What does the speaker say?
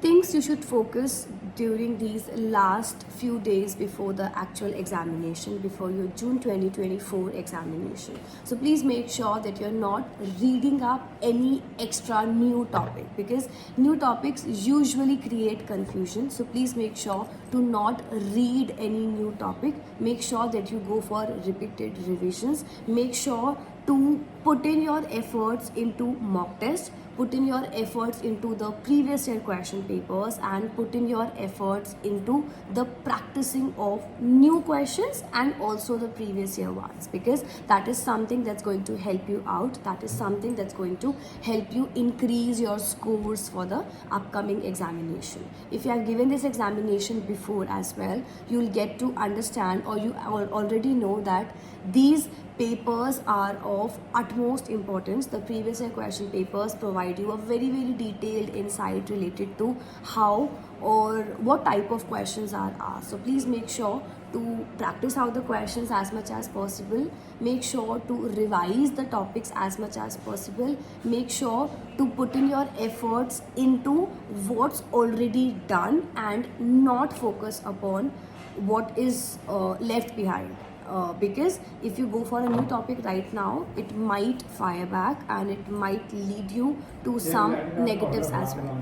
things you should focus during these last few days before the actual examination, before your June 2024 examination. So please make sure that you're not reading up any extra new topic, because new topics usually create confusion. So please make sure to not read any new topic. Make sure that you go for repeated revisions. Make sure to put in your efforts into mock test, put in your efforts into the previous year question papers, and put in your efforts into the practicing of new questions and also the previous year ones, because that is something that's going to help you out. That is something that's going to help you increase your scores for the upcoming examination. If you have given this examination before as well, you'll get to understand, or you already know, that these papers are of utmost importance. The previous year question papers provide you a very detailed insight related to how or what type of questions are asked. So please make sure to practice out the questions as much as possible. Make sure to revise the topics as much as possible. Make sure to put in your efforts into what's already done and not focus upon what is left behind. Because if you go for a new topic right now, it might fire back and it might lead you to some negatives as well.